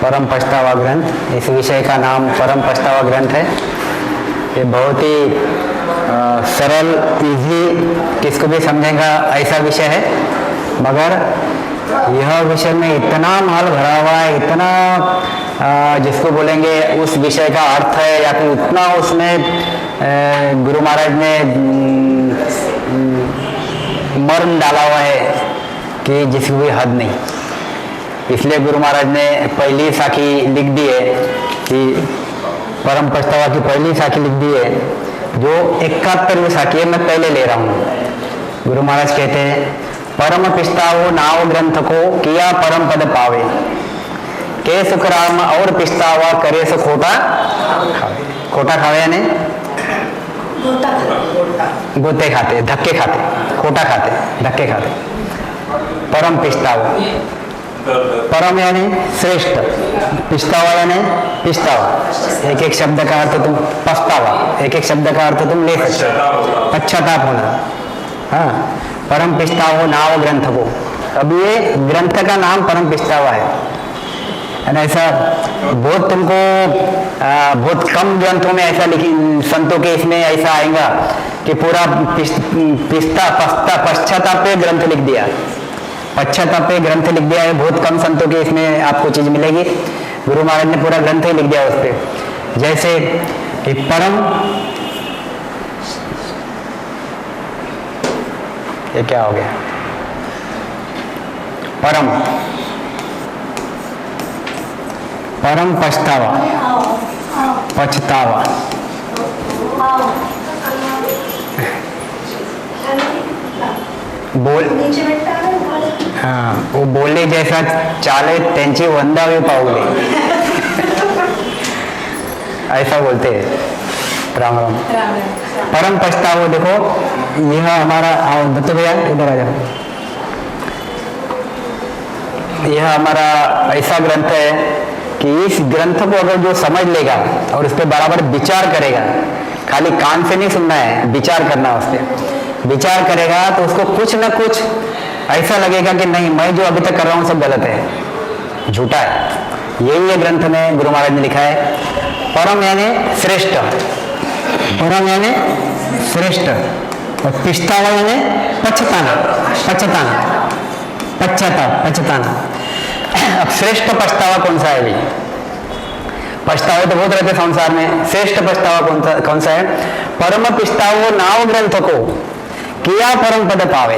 परम पछतावा ग्रंथ। इस विषय का नाम परम पछतावा ग्रंथ है। ये बहुत ही सरल, इजी, किसको भी समझेगा ऐसा विषय है, मगर यह विषय में इतना माल भरा हुआ है, इतना जिसको बोलेंगे उस विषय का अर्थ है, या फिर उतना उसमें गुरु महाराज ने मर्म डाला हुआ है कि जिसकी कोई हद नहीं। इसलिए गुरु महाराज ने पहली साखी लिख दी है कि परम पछतावा की पहली साखी लिख दी है, जो 71वीं साखी है, मैं पहले ले रहा हूँ। गुरु महाराज कहते हैं, परम पिस्तावो नाव ग्रंथ को किया परम पद पावे, के सुख राम और पिस्तावा करे सो खोटा खावे। खोटा खावे यानी गोते खाते, धक्के खाते, खोटा खाते, धक्के खाते। परम पिस्तावा, परम यानी श्रेष्ठ, पिस्तावा यानी पिस्तावा। एक एक शब्द का अर्थ तुम पछतावा, एक एक शब्द का अर्थ तुम ले सकते हो, पश्चाताप होना। हाँ, परम पिस्तावो नाव ग्रंथ को। अब ये ग्रंथ का नाम परम पिस्तावा है। ऐसा बहुत तुमको बहुत कम ग्रंथों में ऐसा लिखी, संतों के इसमें ऐसा आएगा कि पूरा पश्चाताप पे ग्रंथ लिख दिया, पश्चाताप पे ग्रंथ लिख दिया है। बहुत कम संतों के इसमें आपको चीज मिलेगी। गुरु महाराज ने पूरा ग्रंथ ही लिख दिया उस पर। जैसे कि परम, ये क्या हो गया, परम, परम पछतावा, पछतावा, बोल, हाँ, वो बोले जैसा चाले त्यांची वंदावी पाऊले, ऐसा बोलते हैं। राम राम। परम पछतावा, देखो यह हमारा, दत्तू भैया इधर आ जाओ। यह हमारा ऐसा ग्रंथ है कि इस ग्रंथ को अगर जो समझ लेगा और उस पर बराबर विचार करेगा, खाली कान से नहीं सुनना है, विचार करना, उस पर विचार करेगा तो उसको कुछ न कुछ ऐसा लगेगा कि नहीं, मैं जो अभी तक कर रहा हूँ सब गलत है, झूठा है। यही ये ग्रंथ में गुरु महाराज ने लिखा है। परम यानी श्रेष्ठ, परम यानी श्रेष्ठ, और पिस्तावा यानी पछताना, पछताना, पश्चाताप, पछताना। अब श्रेष्ठ पछतावा कौन सा है? भी पछतावे तो बहुत रहते संसार में, श्रेष्ठ पछतावा कौन सा है? परम पिस्तावो नाव ग्रंथ को किया परम पद पावे।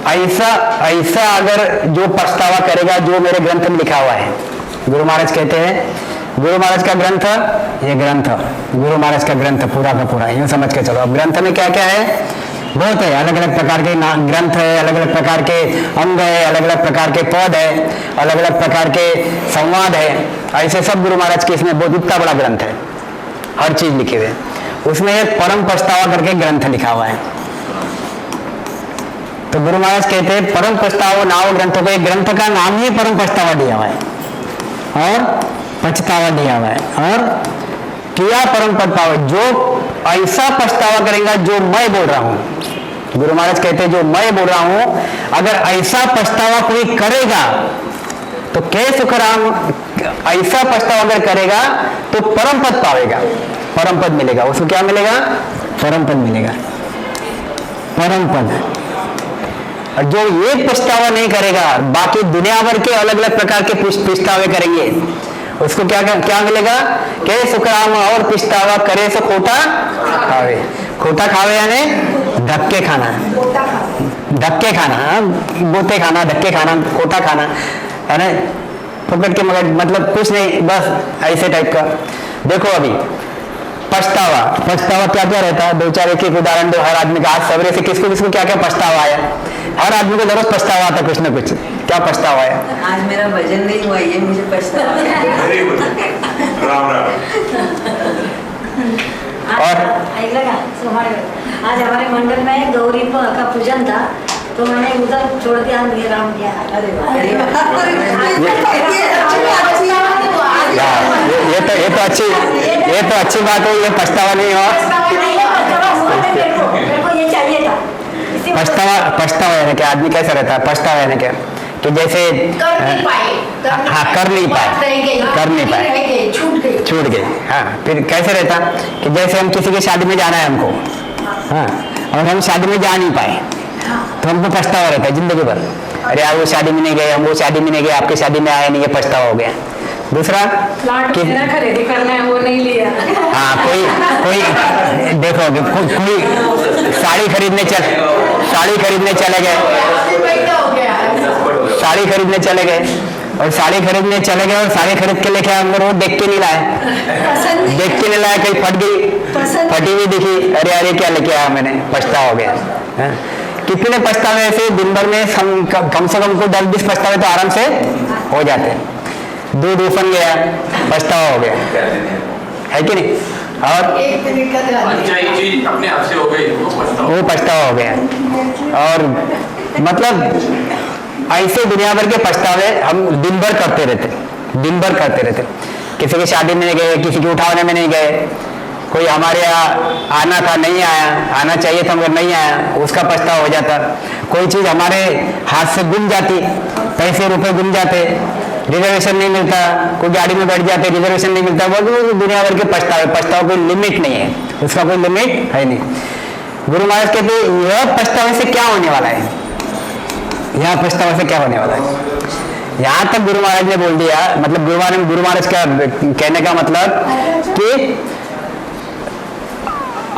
ऐसा ऐसा अगर जो पछतावा करेगा जो मेरे ग्रंथ में लिखा हुआ है। गुरु महाराज कहते हैं, गुरु महाराज का ग्रंथ, ये ग्रंथ गुरु महाराज का ग्रंथ पूरा का पूरा, यूं समझ के चलो। अब ग्रंथ में क्या क्या है? बहुत है, अलग अलग प्रकार के ग्रंथ है, अलग अलग प्रकार के अंग है, अलग अलग प्रकार के पद है, अलग अलग प्रकार के संवाद है। ऐसे सब गुरु महाराज के इसमें बहुत इतना बड़ा ग्रंथ है, हर चीज लिखे हुए। उसमें एक परम पछतावा करके ग्रंथ लिखा हुआ है। तो गुरु महाराज कहते हैं परम पछतावा नाव ग्रंथों को, एक ग्रंथ का नाम ही परम पछतावा दिया हुआ है और पछतावा दिया हुआ है। और किया परम पद पावे, जो ऐसा पछतावा करेगा जो मैं बोल रहा हूं। गुरु महाराज कहते हैं जो मैं बोल रहा हूं, अगर ऐसा पछतावा कोई करेगा तो के सुखराम, ऐसा पछतावा अगर करेगा तो परम पद पावेगा, परम पद मिलेगा। उसको क्या मिलेगा? परम पद मिलेगा, परम पद। और जो ये पछतावा नहीं करेगा, बाकी दुनिया भर के अलग अलग प्रकार के पछतावे करेंगे, उसको क्या क्या मिलेगा? के सुखराम और पछतावा करे सो खोटा खावे। खोटा खावे यानी धक्के खाना, धक्के खाना, गोते खाना, धक्के खाना, खोटा खाना, है ना, पकड़ के, मगर मतलब कुछ नहीं, बस ऐसे टाइप का। देखो अभी पछतावा, पछतावा क्या क्या रहता है? दो चार एक एक उदाहरण दो हर आदमी का। आज सवेरे से किसको किसको क्या क्या पछतावा आया? हर आदमी को जरूर पछतावा आता कुछ ना कुछ। क्या पछतावा है? आज मेरा भजन नहीं हुआ, ये मुझे पछतावा है। राम राम। और आज हमारे मंडल में गौरी का पूजन था, तो मैंने उधर छोड़ दिया, राम किया। ये तो अच्छी बात है, ये पछतावा नहीं हो। ये चाहिए था पछतावा, पछतावा यानी क्या? आदमी कैसा रहता है? पछतावा यानी क्या? कि जैसे कर नहीं पाए हाँ कर नहीं पाए, कर नहीं पाए, छूट गई। हाँ फिर कैसे रहता कि जैसे हम किसी की शादी में जाना है हमको, हाँ और हम शादी में जा नहीं पाए तो हमको पछतावा रहता है जिंदगी भर, अरे यार वो शादी में नहीं गए, हम वो शादी में नहीं गए, आपके शादी में आए नहीं, ये पछतावा हो गया। दूसरा कि खरीदी करना है वो नहीं लिया। हाँ कोई देखोगे कोई साड़ी खरीदने चले गए, साड़ी खरीदने चले गए और साड़ी खरीदने चले गए और साड़ी खरीद के लेके हम वो देख के नहीं लाए, देख के नहीं लाए, कहीं फट गई, फटी हुई दिखी, अरे अरे क्या लेके आया मैंने, पछतावा हो गया। कितने पछतावे ऐसे दिन भर में कम से कम को 10-20 पछतावे तो आराम से हो जाते हैं। दूध उफन गया, पछतावा हो गया, है कि नहीं? और चीज अपने आप से हो गई वो पछतावा हो गया। और मतलब ऐसे दुनिया भर के पछतावे हम दिन भर करते रहते, दिन भर करते रहते। किसी की शादी में नहीं गए, किसी की उठाने में नहीं गए, कोई हमारे यहाँ आना था नहीं आया, आना चाहिए था मगर नहीं आया, उसका पछतावा हो जाता। कोई चीज़ हमारे हाथ से गुम जाती, पैसे रुपए गुम जाते, रिजर्वेशन नहीं मिलता, कोई गाड़ी में बैठ जाते रिजर्वेशन नहीं मिलता, वो दुनिया भर के पछतावे। पछतावा कोई लिमिट नहीं है, उसका कोई लिमिट है नहीं। गुरु महाराज कहते यह पछतावे से क्या होने वाला है, यहाँ पछतावे से क्या होने वाला है। यहाँ तक गुरु महाराज ने बोल दिया, मतलब गुरु महाराज का कहने का मतलब कि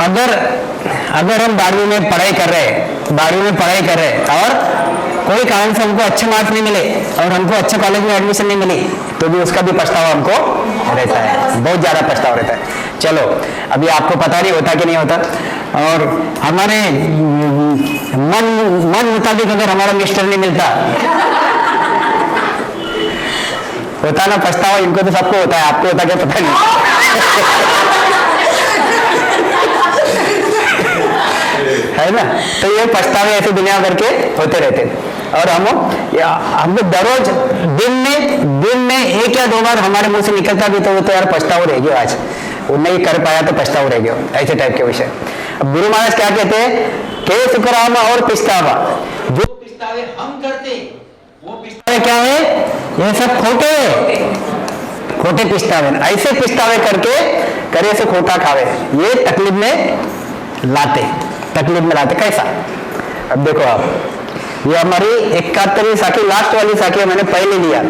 अगर हम 12वीं में पढ़ाई कर रहे और कोई कारण से हमको अच्छे मार्क्स नहीं मिले और हमको अच्छे कॉलेज में एडमिशन नहीं मिली तो भी उसका भी पछतावा हमको रहता है, बहुत ज्यादा पछतावा रहता है। चलो अभी आपको पता नहीं होता कि नहीं होता, और हमारे मन मुताबिक अगर हमारा मिस्टर नहीं मिलता होता ना पछतावा, इनको तो सबको होता है, आपको होता क्या पता नहीं है ना। तो ये पछतावे ऐसे दुनिया भर के होते रहते। और हम लोग दररोज दिन में 1 या 2 बार हमारे मुंह से निकलता भी तो यार पछतावा रह गया, आज वो नहीं कर पाया तो पछतावा रह गया, ऐसे टाइप के विषय। अब गुरु महाराज क्या कहते हैं, के सुकरामा और पिछतावा, जो पिछतावे हम करते वो पिछतावे क्या है, ये सब खोटे पिछतावे, ऐसे पिछतावे करके करे से खोटा खावे, ये तकलीफ में लाते कैसा। अब देखो आप, ये हमारी 71वीं साखी, लास्ट वाली साखी मैंने पहले लिया,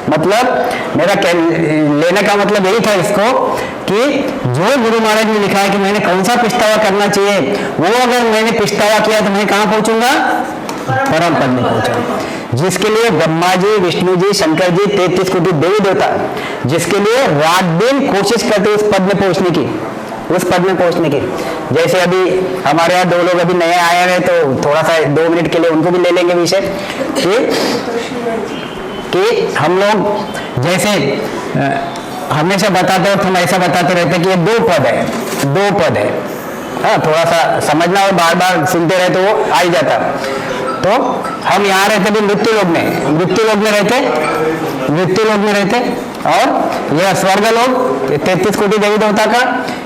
मतलब मेरा लेने का मतलब यही था इसको कि जो गुरु महाराज ने लिखा है कि मैंने कौन सा पिछतावा करना चाहिए, वो अगर मैंने पिछतावा किया तो मैं कहाँ पहुंचूंगा, परम पद में पहुंचूंगा, जिसके लिए ब्रह्मा जी, विष्णु जी, शंकर जी, 33 कोटि देवी देवता, जिसके लिए रात दिन कोशिश करते उस पद में पहुंचने की। जैसे अभी हमारे यहाँ 2 लोग अभी नए आए हैं तो थोड़ा सा 2 मिनट के लिए उनको भी ले लेंगे विषय कि हम लोग जैसे हमेशा बताते हो, हम ऐसा बताते रहते कि ये 2 पद है। हाँ थोड़ा सा समझना और बार बार सुनते रहे तो वो आ ही जाता। तो हम यहाँ रहते भी मृत्यु लोक में रहते और यह स्वर्ग लोग 33 कोटि देवी देवता का,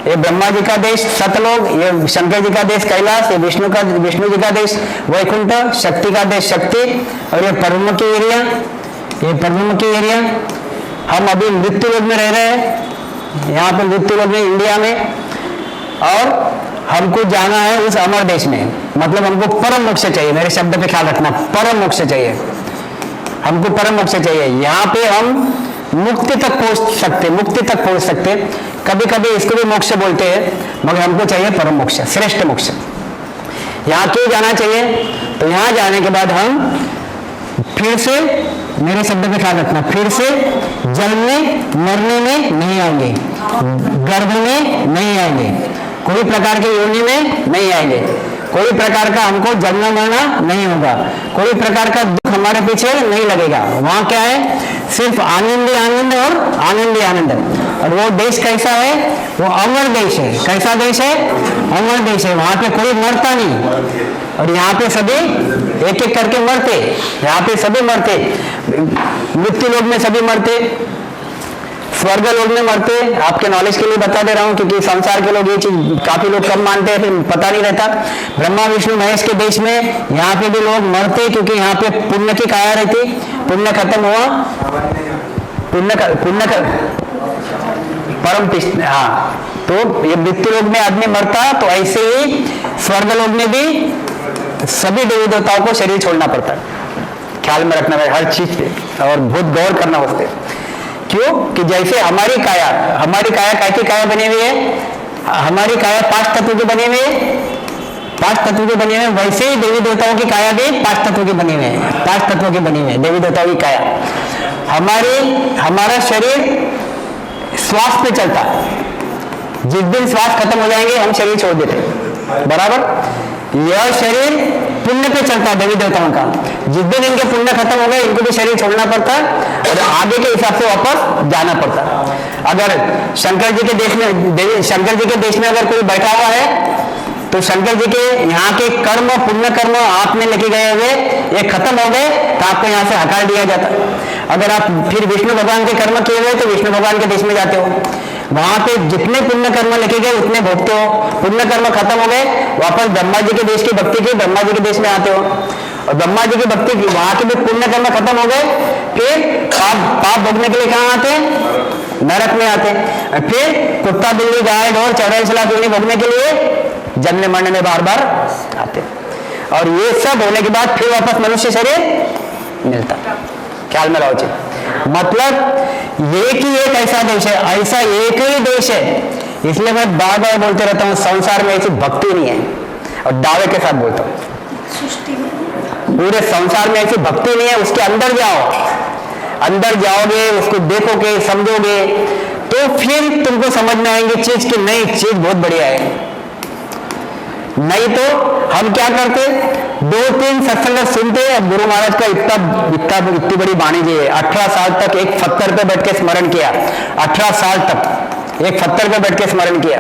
ये ब्रह्मा जी का देश सतलोक, ये शंकर जी का देश कैलाश, ये विष्णु जी का देश वैकुंठ, शक्ति का देश शक्ति, और ये परममुखी एरिया। हम अभी मृत्यु लोक में रह रहे हैं, यहाँ पे मृत्यु लोक में इंडिया में, और हमको जाना है उस अमर देश में, मतलब हमको परम मोक्ष चाहिए। मेरे शब्द पे ख्याल रखना, परम मोक्ष चाहिए, हमको परम मोक्ष चाहिए। यहाँ पे हम मुक्ति तक पहुंच सकते, कभी कभी इसको भी मोक्ष बोलते हैं, मगर हमको चाहिए परम मोक्ष, श्रेष्ठ मोक्ष। यहाँ क्यों जाना चाहिए, तो यहाँ जाने के बाद हम फिर से, मेरे शब्द पे ख्याल रखना, फिर से जन्मने मरने में नहीं आएंगे, गर्भ में नहीं आएंगे, कोई प्रकार के योनि में नहीं आएंगे, कोई प्रकार का हमको जन्म मरना नहीं होगा, कोई प्रकार का दुख हमारे पीछे नहीं लगेगा। वहाँ क्या है, सिर्फ आनंद और आनंद। और वो देश कैसा है, वो अमर देश है। कैसा देश है, अमर देश है। वहाँ पे कोई मरता नहीं, और यहाँ पे सभी एक एक करके मरते, यहाँ पे सभी मरते, मृत्यु लोक में सभी मरते, स्वर्ग लोग में मरते, आपके नॉलेज के लिए बता दे रहा हूं क्योंकि संसार के लोग ये चीज काफी लोग कम मानते हैं, फिर पता नहीं रहता। ब्रह्मा विष्णु महेश के देश में यहाँ पे भी लोग मरते क्योंकि यहाँ पे पुण्य की काया रहती, पुण्य खत्म हुआ, परम पिष्ट, हाँ, तो ये मृत्यु लोग में आदमी मरता, तो ऐसे ही स्वर्ग लोग में भी सभी देवी देवताओं को शरीर छोड़ना पड़ता है। ख्याल में रखना है हर चीज पे और बहुत गौर करना उससे। क्यों कि जैसे हमारी काया काय की काया बनी हुई है, हमारी काया 5 तत्व की बनी हुई है, 5 तत्व की बनी हुई है, वैसे ही देवी देवताओं की काया भी 5 तत्व की बनी हुई है, 5 तत्वों की बनी हुई है देवी देवताओं की काया। हमारा शरीर श्वास पे चलता, जिस दिन श्वास खत्म हो जाएंगे हम शरीर छोड़ देते, बराबर। यह शरीर पुण्य पे चलता है देवी देवताओं का, जिस दिन इनके पुण्य खत्म हो गए इनको भी शरीर छोड़ना पड़ता और आगे के हिसाब से वापस जाना पड़ता। अगर शंकर जी के देश में अगर कोई बैठा हुआ है तो शंकर जी के यहाँ के कर्म, पुण्य कर्म आप में लेके गए हुए ये खत्म हो गए तो आपको यहाँ से हटा दिया जाता। अगर आप फिर विष्णु भगवान के कर्म किए हुए तो विष्णु भगवान के देश में जाते हो, वहां पे जितने पुण्य कर्म लेके गए उतने भोगते हो। पुण्य कर्म खत्म हो गए वापस ब्रह्मा जी के देश की भक्ति की ब्रह्मा जी के देश में आते हो, और ब्रह्मा जी की भक्ति की वहां के भी पुण्य कर्म खत्म हो गए, फिर पाप भोगने के लिए कहाँ आते हैं? नरक में आते हैं। फिर कुत्ता बिल्ली गाय ढोर 84 लाख योनि भोगने के लिए जन्मने मरने में बार बार आते, और ये सब होने के बाद फिर वापस मनुष्य शरीर मिलता। ख्याल में रहो। मतलब एक ही एक ऐसा देश है, ऐसा एक ही देश है, इसलिए मैं बार बार बोलते रहता हूँ संसार में ऐसी भक्ति नहीं है, और दावे के साथ बोलता हूँ पूरे संसार में ऐसी भक्ति नहीं है। उसके अंदर जाओगे, उसको देखोगे, समझोगे, तो फिर तुमको समझ में आएंगे चीज की नई चीज बहुत बढ़िया है। नहीं तो हम क्या करते, 2-3 सत्संग सुनते, गुरु महाराज का इतनी बड़ी वाणी जी है, 18 साल तक एक पत्थर पे बैठ के स्मरण किया, 18 साल तक एक पत्थर पे बैठ के स्मरण किया,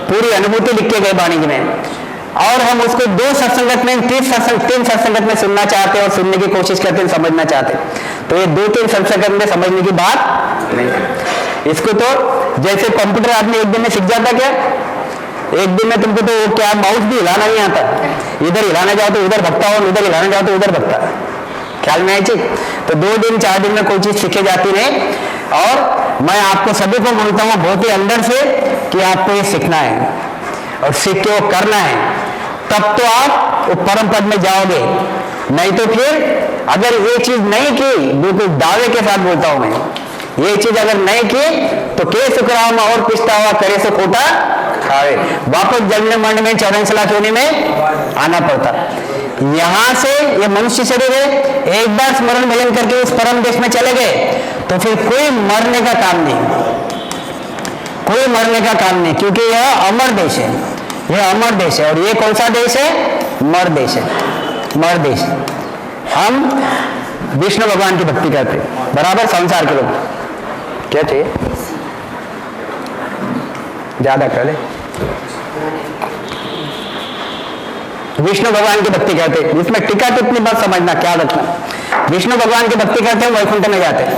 पूरी अनुभूति लिख के गए वाणी जी में, और हम उसको 2 सत्संगत में 3 सत्संगत में सुनना चाहते और सुनने की कोशिश करते हैं, समझना चाहते, तो ये 2-3 सत्संगत में समझने की बात नहीं। इसको तो जैसे कंप्यूटर आदमी एक दिन में सीख जाता, क्या एक दिन में तुमको तो क्या माउस भी हिलाना नहीं आता, इधर हिलाना जाओ तो उधर भगता हो, उधर हिलाना जाओ तो उधर भगता। ख्याल में आई चीज, तो 2 दिन 4 दिन में कोई चीज सीखे जाती नहीं। और मैं आपको सभी को बोलता हूँ बहुत ही अंदर से कि आपको ये सीखना है और सीख के वो करना है, तब तो आप वो परम पद में जाओगे। नहीं तो फिर अगर ये चीज नहीं की, बिल्कुल दावे के साथ बोलता हूं मैं, ये चीज अगर नहीं की तो के सुखराम और पिछता हुआ करे से खोटा खावे, वापस जन्म मरण में 84 लाख योनि में आना पड़ता। यहां से ये मनुष्य शरीर है, एक बार स्मरण भजन करके उस परम देश में चले गए तो फिर कोई मरने का काम नहीं, कोई मरने का काम नहीं, क्योंकि यह अमर देश है, यह अमर देश है। और ये कौन सा देश है? मर देश है, मर देश। हम विष्णु भगवान की भक्ति करते, बराबर। संसार के लोग क्या चाहिए, ज्यादा कर ले, विष्णु भगवान की भक्ति करते, इसमें टीका टिप्पणी बात समझना, क्या रखना। विष्णु भगवान की भक्ति करते हैं वैकुंठ में जाते हैं,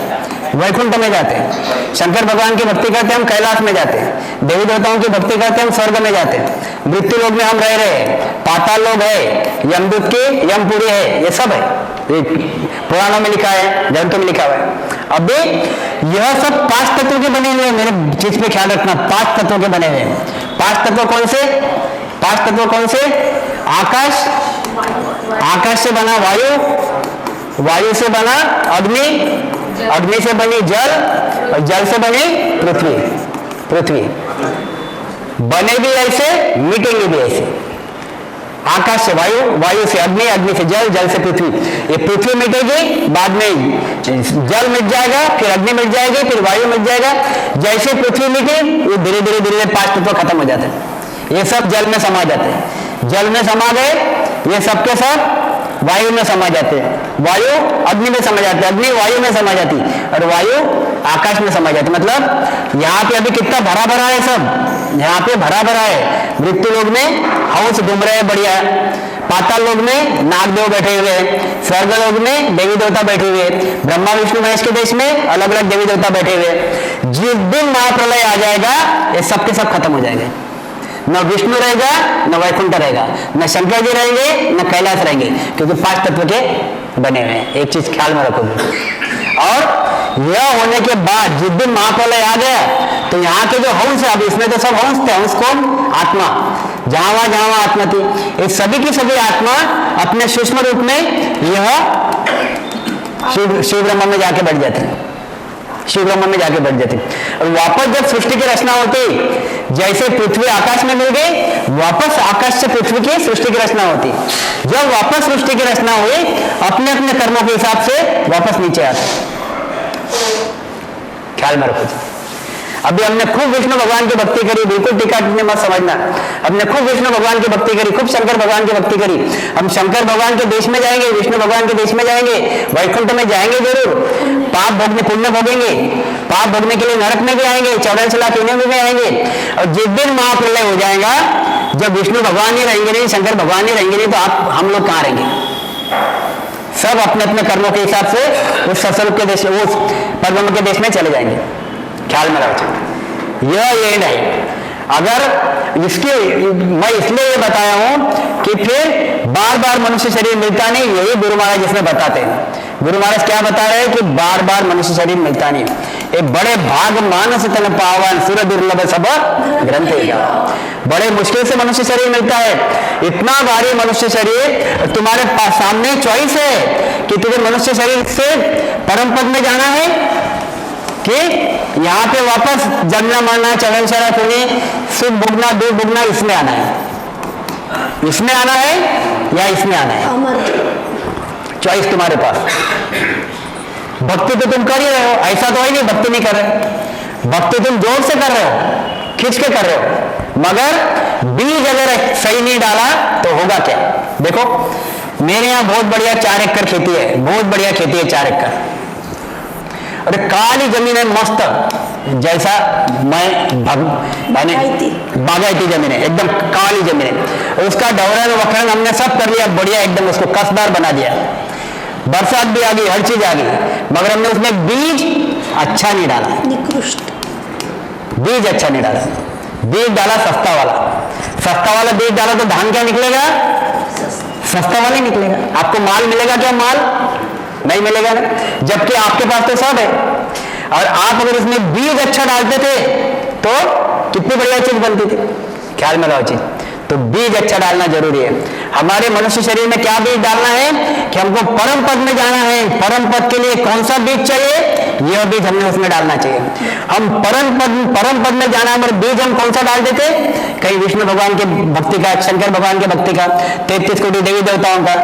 वैकुंठ में जाते हैं। शंकर भगवान की भक्ति करते हैं हम कैलाश में जाते हैं। देवी देवताओं की भक्ति करते हैं हम स्वर्ग में जाते हैं। मृत्यु लोक में हम रह रहे हैं, पाताल लोक है, यमदूत की यमपुरी है, ये सब है, पुराणों में लिखा है, ग्रंथों में लिखा हुआ है। अभी यह सब 5 तत्वों के बने हुए हैं, मेरे चीज पे ख्याल रखना, 5 तत्वों के बने हुए हैं। 5 तत्व कौन से? 5 तत्व कौन से? आकाश, आकाश से बना वायु, वायु से बना अग्नि, अग्नि से बनी जल, और जल से बनी पृथ्वी, पृथ्वी। बने भी ऐसे, मिटेंगे भी ऐसे। आकाश से वायु, वायु से अग्नि, अग्नि से जल, जल से पृथ्वी। ये पृथ्वी मिटेगी, बाद में जल मिट जाएगा, फिर अग्नि मिट जाएगी, फिर वायु मिट जाएगा। जैसे पृथ्वी मिटे ये धीरे धीरे धीरे 5 तत्व खत्म हो जाते हैं, ये सब जल में समा जाते हैं। जल में समा गए ये सब के सब वायु में समा जाते हैं, वायु अग्नि में समा जाते हैं, अग्नि वायु में समा जाती, और वायु आकाश में समा जाती। मतलब यहाँ पे अभी कितना भरा भरा है, सब यहाँ पे भरा भरा है। मृत्यु लोक में हंस घूम रहे हैं बढ़िया, पाताल लोक में नागदेव बैठे हुए हैं, स्वर्ग लोक में देवी देवता बैठे हुए हैं, ब्रह्मा विष्णु महेश के देश में अलग अलग देवी देवता बैठे हुए हैं। जिस दिन महाप्रलय आ जाएगा ये सब के सब खत्म हो जाएंगे। न विष्णु रहेगा, न वैकुंठ रहेगा, न शंकर जी रहेंगे, न कैलाश रहेंगे, क्योंकि 5 तत्व के बने हुए हैं। एक चीज ख्याल में रखोगे। और यह होने के बाद जिस दिन महाप्रलय आ गया तो यहाँ के जो हंस है, अब इसमें तो सब हंस थे। हंस कौन? आत्मा। जहां आत्मा थी, ये सभी की सभी आत्मा अपने सूक्ष्म रूप में यह शिव ब्रह्म में जाके बैठ जाते हैं, शिव ब्रह्म में जाके बैठ जाते। और वापस जब सृष्टि की रचना होती, जैसे पृथ्वी आकाश में मिल गई, वापस आकाश से पृथ्वी की सृष्टि की रचना होती। जब वापस सृष्टि की रचना हुई, अपने अपने कर्मों के हिसाब से वापस नीचे आते। ख्याल में रखो। अभी हमने खूब विष्णु भगवान की भक्ति करी, बिल्कुल टीका टिप्पणी मत समझना। हमने खूब विष्णु भगवान की भक्ति करी, खूब शंकर भगवान की भक्ति करी। हम शंकर भगवान के देश में जाएंगे, विष्णु भगवान के देश में जाएंगे, वैकुंठ में जाएंगे जरूर, पाप भोगने पुण्य भोगेंगे, पाप भोगने के लिए नरक में भी आएंगे, 84 लाख योनियों में भी आएंगे। और जिस दिन महाप्रलय हो जाएगा, जब विष्णु भगवान ही रहेंगे नहीं, शंकर भगवान ही रहेंगे नहीं, तो आप हम लोग कहाँ रहेंगे? सब अपने अपने कर्मों के हिसाब से उस सत्स्वरूप के देश, उस परब्रह्म के देश में चले जाएंगे। ख्याल में रखो, यह एंड है। अगर इसके मैं इसलिए ये बताया हूं कि फिर बार बार मनुष्य शरीर मिलता नहीं, यही गुरु महाराज इसमें बताते हैं। गुरु महाराज क्या बता रहे हैं कि बार बार मनुष्य शरीर मिलता नहीं। एक बड़े भाग मानस तन पावन सुर दुर्लभ सब ग्रंथ, बड़े मुश्किल से मनुष्य शरीर मिलता है। इतना भारी मनुष्य शरीर, तुम्हारे पास सामने चॉइस है कि तुझे मनुष्य शरीर से परम पद में जाना है कि यहाँ पे वापस जन्म मरना, चरण शरा पुण्य, सुख भोगना, दुख भोगना, इसमें आना है, इसमें आना है या इसमें आना है। चॉइस तुम्हारे पास। भक्ति तो तुम कर ही रहे हो, ऐसा तो है नहीं भक्ति नहीं कर रहे। भक्ति तुम जोर से कर रहे हो, खींच के कर रहे हो, मगर बीज अगर सही नहीं डाला तो होगा क्या? देखो मेरे यहाँ बहुत बढ़िया 4 एकड़ खेती है, बहुत बढ़िया खेती है 4 एकड़, और काली जमीन है मस्त, जैसा बागायती जमीन है, एकदम काली जमीन है। उसका डवरन वखरन हमने सब कर लिया बढ़िया, एकदम उसको कसदार बना दिया। बरसात भी आ गई, हर चीज आ गई, मगर हमने उसमें बीज अच्छा नहीं डाला, निकृष्ट बीज अच्छा नहीं डाला। बीज डाला सस्ता वाला, सस्ता वाला बीज डाला तो धान क्या निकलेगा? सस्ता वाला ही निकलेगा। आपको माल मिलेगा क्या? माल नहीं मिलेगा ना, जबकि आपके पास तो सब है। और आप अगर इसमें बीज अच्छा डालते थे तो कितनी बढ़िया चीज बनती थी। ख्याल में रहो चीज, तो बीज अच्छा डालना जरूरी है। हमारे मनुष्य शरीर में क्या बीज डालना है कि हमको परम पद में जाना है। परम पद के लिए कौन सा बीज चाहिए? यह बीज हमने उसमें डालना चाहिए। हम परम पद में जाना है, मगर बीज हम कौन सा डाल देते? कहीं विष्णु भगवान के भक्ति का, शंकर भगवान के भक्ति का, 33 कोटि देवी देवताओं का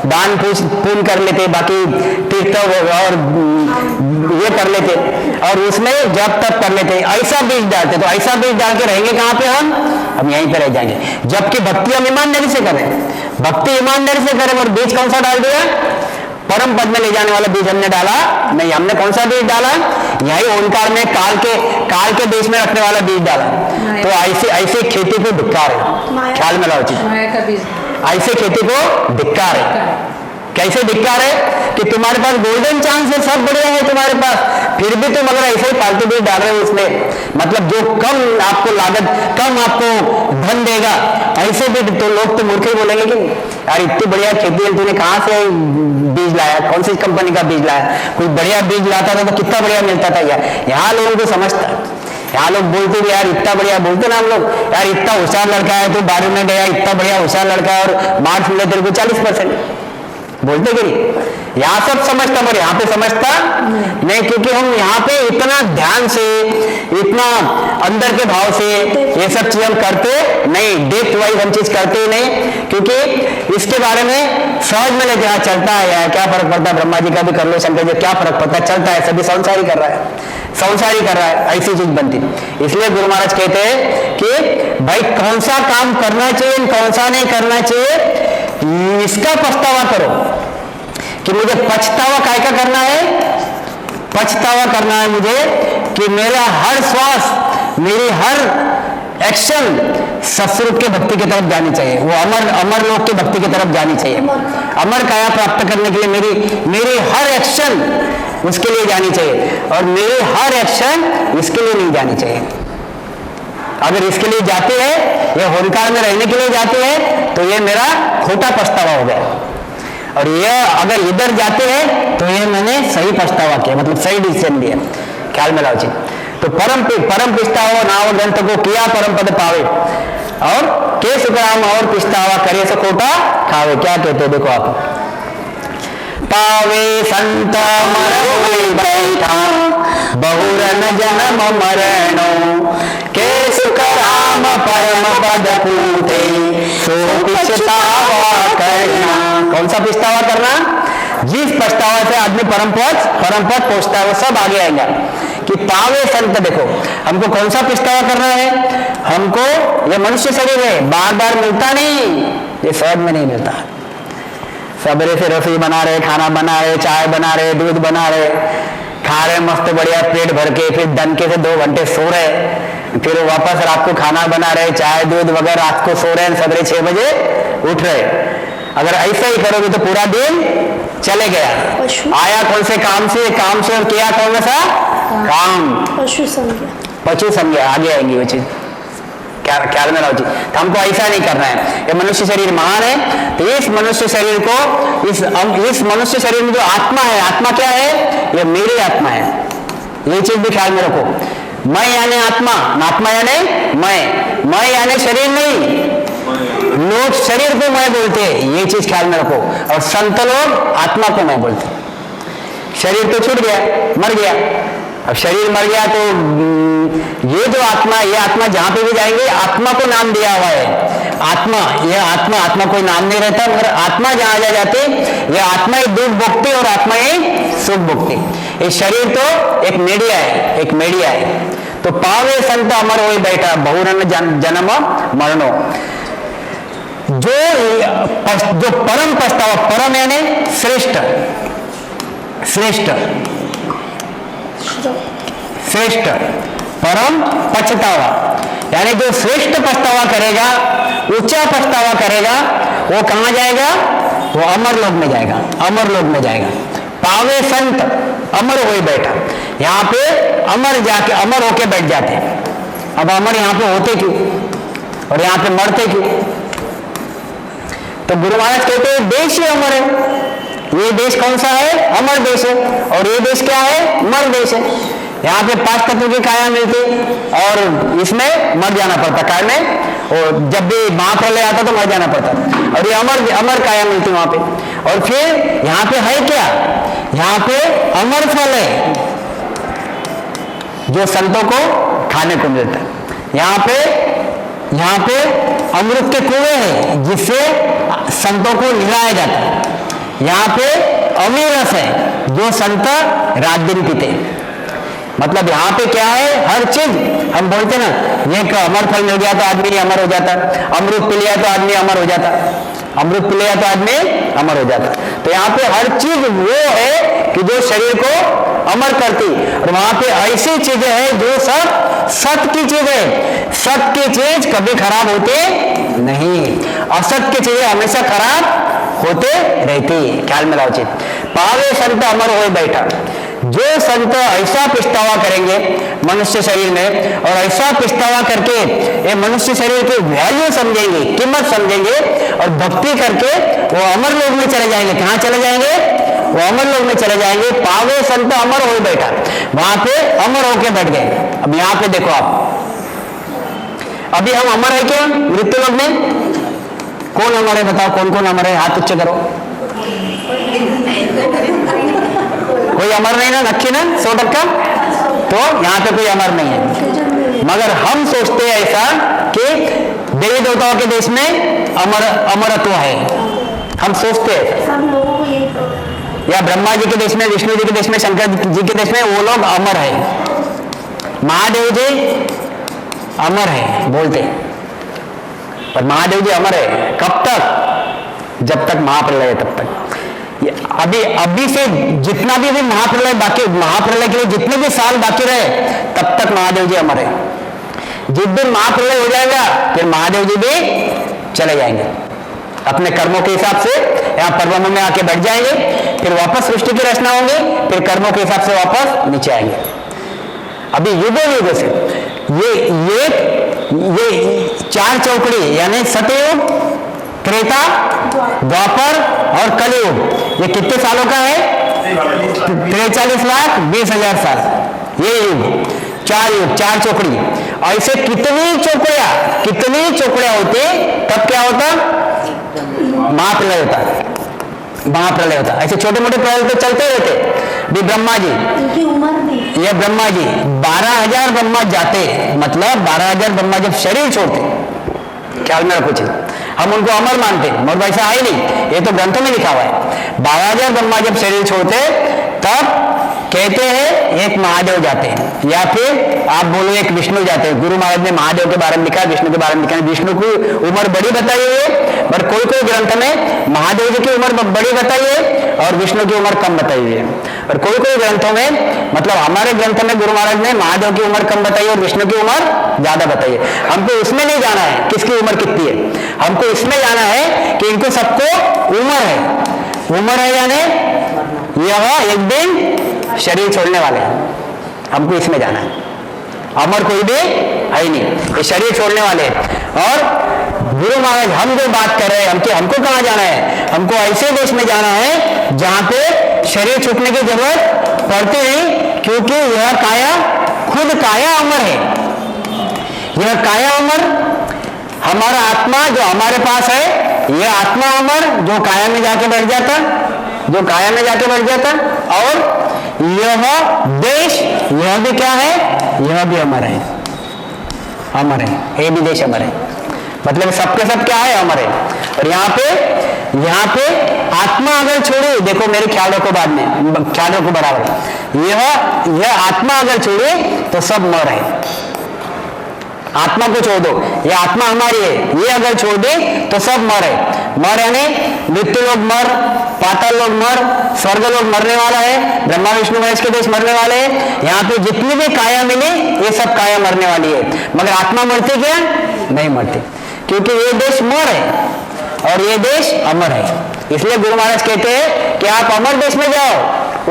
दान पुण्य कर लेते, बाकी तीर्थ और ये कर लेते, और उसमें जब तक कर लेते। ऐसा बीज डालते, तो ऐसा बीज डाल के रहेंगे कहाँ पे? हम यहीं पे रह जाएंगे। जबकि भक्ति हम ईमानदारी से करें, भक्ति ईमानदारी से करें, और बीज कौन सा डाल दिया? परम पद में ले जाने वाला बीज हमने डाला नहीं। हमने कौन सा बीज डाला? यही ओंकार में काल के देश में रखने वाला बीज डाला। तो ऐसे खेती को धिक्कार है। ख्याल में रहो चीज, ऐसे खेती को धिक्कार है। कैसे धिक्कार है कि तुम्हारे पास गोल्डन चांस है, सब बढ़िया है तुम्हारे पास, फिर भी तुम अगर ऐसे ही फालतू बीज डाल रहे हो उसमें, मतलब जो कम आपको लागत, कम आपको धन देगा, ऐसे भी तो लोग तो मूर्ख ही बोलेंगे कि यार इतनी बढ़िया खेती है, तूने कहाँ से बीज लाया, कौन सी कंपनी का बीज लाया? कोई बढ़िया बीज लाता था तो कितना बढ़िया मिलता था यार। यहाँ लोगों को समझता, यहाँ लोग बोलते भी यार इतना बढ़िया, बोलते ना हम लोग, यार इतना होशियार लड़का है, तो 12 में गया, इतना बढ़िया होशियार लड़का है, और मार्क्स मिले तेरे को 40%, बोलते कि नहीं? यहाँ सब समझता, पर यहाँ पे समझता नहीं, क्योंकि हम यहाँ पे इतना ध्यान से, इतना अंदर के भाव से ये सब चीज हम करते नहीं, डेप्थ वाइज हम चीज करते ही नहीं, क्योंकि इसके बारे में समझ में लेते हैं चलता है यार, क्या फर्क पड़ता है, ब्रह्मा जी का भी कर लो, शंकर जी क्या फर्क पड़ता है, चलता है, सभी संसारी कर रहा है, संसारी कर रहा है, ऐसी चीज बनती। इसलिए गुरु महाराज कहते हैं कि भाई कौन सा काम करना चाहिए, कौन सा नहीं करना चाहिए, इसका पछतावा करो कि मुझे पछतावा काय का करना है? पछतावा करना है मुझे कि मेरा हर श्वास, मेरी हर एक्शन सत्स्वरूप के भक्ति की तरफ जानी चाहिए, वो अमर लोक के भक्ति की तरफ जानी चाहिए। अमर काया प्राप्त करने के लिए मेरी हर एक्शन उसके लिए जानी चाहिए, और मेरी हर एक्शन इसके लिए नहीं जानी चाहिए। अगर इसके लिए जाते हैं, ये होनकार में रहने के लिए जाते हैं, तो ये मेरा खोटा पछतावा हो गया, और ये अगर इधर जाते हैं तो ये मैंने सही पछतावा किया, मतलब सही डिसीजन लिया। ख्याल में लाओ जी। तो परम पिछतावा नाव ग्रंथ को किया परम पद पावे, और के सुखराम और पिछतावा करे से खोटा खावे। क्या कहते हैं देखो आप, पावे संत मर होए बैठा बहुरन जन्म मरणो, के सुखराम परम पद पूते सो पिछतावा करना। कौन सा पिछतावा करना? जिस पछतावा से आदमी परम पद पहुंचता है, वो सब आगे आएगा। कि पावे संत, देखो हमको कौन सा पिछतावा करना है? हमको ये मनुष्य शरीर है, बार बार मिलता नहीं, ये सहज में नहीं मिलता। सवेरे से रसोई बना रहे, खाना बना रहे, चाय बना रहे, दूध बना रहे, खा रहे मस्त बढ़िया पेट भर के, फिर डंके से 2 घंटे सो रहे, फिर वापस रात को खाना बना रहे, चाय दूध वगैरह, रात को सो रहे, सवेरे 6 बजे उठ रहे। अगर ऐसा ही करोगे तो पूरा दिन चले गया। आया कौन से काम से और किया कौन सा काम? पशु संज्ञा आगे आएंगी वो चीज। ख्याल में रहो जी। तो हमको ऐसा नहीं करना है। ये मनुष्य शरीर महान है, तो इस मनुष्य शरीर को, इस मनुष्य शरीर में जो आत्मा है, आत्मा क्या है? ये मेरी आत्मा है, ये चीज भी ख्याल में रखो। मैं यानी आत्मा, आत्मा यानी मैं यानी शरीर नहीं। लोग शरीर को मैं बोलते हैं, ये चीज ख्याल में रखो, और संत लोग आत्मा को मैं बोलते। शरीर तो छूट गया, मर गया। अब शरीर मर गया तो ये जो आत्मा, ये आत्मा जहां पे भी जाएंगे, आत्मा को नाम दिया हुआ है। आत्मा, ये आत्मा कोई नाम नहीं रहता, मगर आत्मा जहां जा जाते, ये आत्मा ही दुख भोगती और आत्मा ही सुख भोगती। ये शरीर तो एक मीडिया है। तो पावे संत अमर होए बैठा बहुरन जन्म मरणो। जो परम पछतावा, परम यानी श्रेष्ठ, परम पछतावा यानी जो श्रेष्ठ पछतावा करेगा, ऊंचा पछतावा करेगा, वो कहां जाएगा? वो अमर लोक में जाएगा। पावे संत अमर होए बैठा, यहाँ पे अमर होके बैठ जाते हैं। अब अमर यहाँ पे होते क्यों और यहाँ पे मरते क्यों? तो गुरु महाराज कहते हैं देश ही अमर है। ये देश कौन सा है? अमर देश है। और ये देश क्या है? मर देश है। यहाँ पे 5 तत्व की काया मिलती, और इसमें मर जाना पड़ता काय में, और जब भी महाप्रलय आता तो मर जाना पड़ता, और ये अमर काया मिलती वहां पे। और फिर यहाँ पे है क्या? यहाँ पे अमर फल है जो संतों को खाने को मिलता है। यहाँ पे अमृत के कुएं हैं जिससे संतों को निलाया जाता है। यहाँ पे अमीर रस है जो संत रात दिन पीते। मतलब यहाँ पे क्या है? हर चीज हम बोलते ना, ये अमर फल मिल गया तो आदमी अमर हो जाता, अमृत पी लिया तो आदमी अमर हो जाता, अमृत पी लिया तो आदमी अमर हो जाता। तो यहाँ पे हर चीज वो है कि जो शरीर को अमर करती, और वहां पे ऐसी चीजें हैं जो सब सत्य की चीज है। सत्य की चीज कभी खराब होते नहीं, असत्य की चीजें हमेशा खराब होते रहती। ख्याल में लाओ चीज। पावे संत अमर होए बैठा। जो संत ऐसा पछतावा करेंगे मनुष्य शरीर में, और ऐसा पछतावा करके ये मनुष्य शरीर की वैल्यू समझेंगे, कीमत समझेंगे, और भक्ति करके वो अमर लोक में चले जाएंगे। कहाँ चले जाएंगे? वो अमर लोक में चले जाएंगे। पावे संत अमर हो बैठा, वहां पे अमर होके बैठ गए। अब यहाँ पे देखो आप, अभी हम अमर है क्या मृत्यु लोक में? कौन अमर है बताओ? कौन अमर है? हाथ उच्च करो। कोई अमर नहीं ना, नक्की ना 100%। तो यहाँ पे कोई अमर नहीं है, मगर हम सोचते हैं ऐसा कि देवी देवताओं के देश में अमरत्व है। हम सोचते हैं, या ब्रह्मा जी के देश में, विष्णु जी के देश में, शंकर जी के देश में वो लोग अमर है। महादेव जी अमर है बोलते, पर महादेव जी अमर है कब तक? जब तक महाप्रलय है तब तक। अभी से जितना भी महाप्रलय के लिए जितने भी साल बाकी रहे, तब तक महादेव जी अमर है। जिस दिन महाप्रलय हो जाएगा फिर महादेव जी भी चले जाएंगे अपने कर्मों के हिसाब से, यहाँ पर्वतों में आके बैठ जाएंगे, फिर वापस सृष्टि की रचना होंगी, फिर कर्मों के हिसाब से वापस नीचे आएंगे। अभी युगों युगों से ये 4 चौकड़ी यानी सतयुग, त्रेता, द्वापर और कलयुग, ये कितने सालों का है? 43,20,000 साल। ये युग, 4 युग, 4 चौकड़ी। ऐसे कितनी चौकड़ियां होती, तब क्या होता? महाप्रलय होता, महाप्रलय होता। ऐसे छोटे मोटे प्रलय तो चलते रहते। भी ब्रह्मा जी, उनकी उम्र भी ये ब्रह्मा जी 12,000 ब्रह्मा जाते, मतलब 12,000 ब्रह्मा जब शरीर छोड़ते, ख्याल में रखो चीज, हम उनको अमर मानते, मगर वैसा है नहीं, ये तो ग्रंथों में लिखा हुआ है। 12,000 ब्रह्मा जब शरीर छोड़ते तब कहते हैं एक महादेव जाते हैं, या फिर आप बोलो एक विष्णु जाते हैं। गुरु महाराज ने महादेव के बारे में लिखा है, विष्णु के बारे में लिखा है। विष्णु की उम्र बड़ी बताई है, पर कोई कोई ग्रंथ में महादेव जी की उम्र बड़ी बताई है और विष्णु की उम्र कम बताई हुई है। और कोई कोई ग्रंथों में, मतलब हमारे ग्रंथ में गुरु महाराज ने महादेव की उम्र कम बताई और विष्णु की उम्र ज्यादा बताई है। हमको उसमें नहीं जाना है किसकी उम्र कितनी है, हमको इसमें जाना है कि इनको सबको उम्र है यानी यह एक दिन शरीर छोड़ने वाले हैं। हमको इसमें जाना है, अमर कोई भी है ही नहीं, ये शरीर छोड़ने वाले हैं। और गुरु महाराज हम जो बात कर रहे हैं, हमको कहाँ जाना है? हमको ऐसे देश में जाना है जहां पे शरीर छूटने की जरूरत पड़ती नहीं, क्योंकि यह काया खुद काया अमर है। यह काया अमर, हमारा आत्मा जो हमारे पास है, यह आत्मा अमर जो काया में जाके बैठ जाता, और यह देश, यह भी क्या है? यह भी अमर है, ये भी देश अमर है। मतलब सबके सब क्या है? अमर है। और यहाँ पे आत्मा अगर छोड़े, देखो मेरे ख्याल रखो, बाद में ख्याल रखो बराबर, यह आत्मा अगर छोड़े तो सब मर है। आत्मा को छोड़ दो, ये आत्मा हमारी है, ये अगर छोड़ दे तो सब मर है। मर यानी मृत्यु लोग मर, पाताल लोग मर, स्वर्ग लोग मरने वाला है, ब्रह्मा विष्णु महेश के देश मरने वाले हैं। यहाँ पे जितनी भी काया मिली ये सब काया मरने वाली है, मगर आत्मा मरती क्या? नहीं मरती, क्योंकि ये देश मर है और ये देश अमर है। इसलिए गुरु महाराज कहते हैं कि आप अमर देश में जाओ,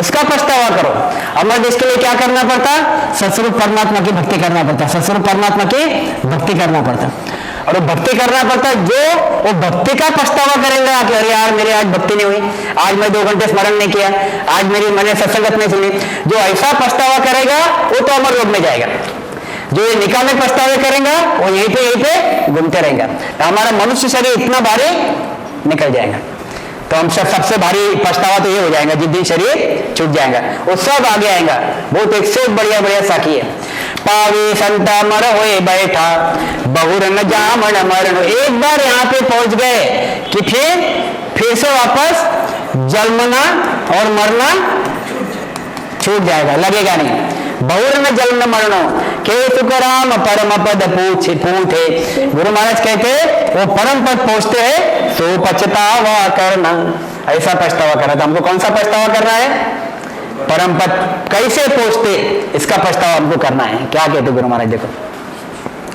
उसका पछतावा करो। अमर देश के लिए क्या करना पड़ता? सत्स्वरूप परमात्मा की भक्ति करना पड़ता, सत्स्वरूप परमात्मा की भक्ति करना पड़ता। और वो भक्ति करना पड़ता, जो वो भक्ति का पछतावा करेंगे कि अरे यार मेरी आज भक्ति नहीं हुई, आज मैं 2 घंटे स्मरण नहीं किया, आज मैंने सत्संगत नहीं सुनी, जो ऐसा पछतावा करेगा वो तो अमर लोक में जाएगा। जो ये निकाले पछतावे करेंगे वो यहीं पे घूमते रहेगा। तो हमारा मनुष्य शरीर इतना भारी निकल जाएगा, तो हम सबसे भारी पछतावा तो ये हो जाएगा जिस दिन शरीर छूट जाएगा, वो सब आगे आएगा। बहुत एक से बढ़िया साखी है। पावे संता मर होए बैठा, बहुर न जामन मरण। एक बार यहाँ पे पहुंच गए कि फिर से वापस जन्मना और मरना छूट जाएगा, लगेगा नहीं। बहुर न जन्म मरणो के तुकाराम परम पद पूछे। गुरु महाराज कहते वो परम पद पहुंचते हैं तो पछतावा करना, ऐसा पछतावा करना। तो हमको कौन सा पछतावा करना है? परम पद कैसे पहुंचते, इसका पछतावा हमको करना है। क्या कहते गुरु महाराज? देखो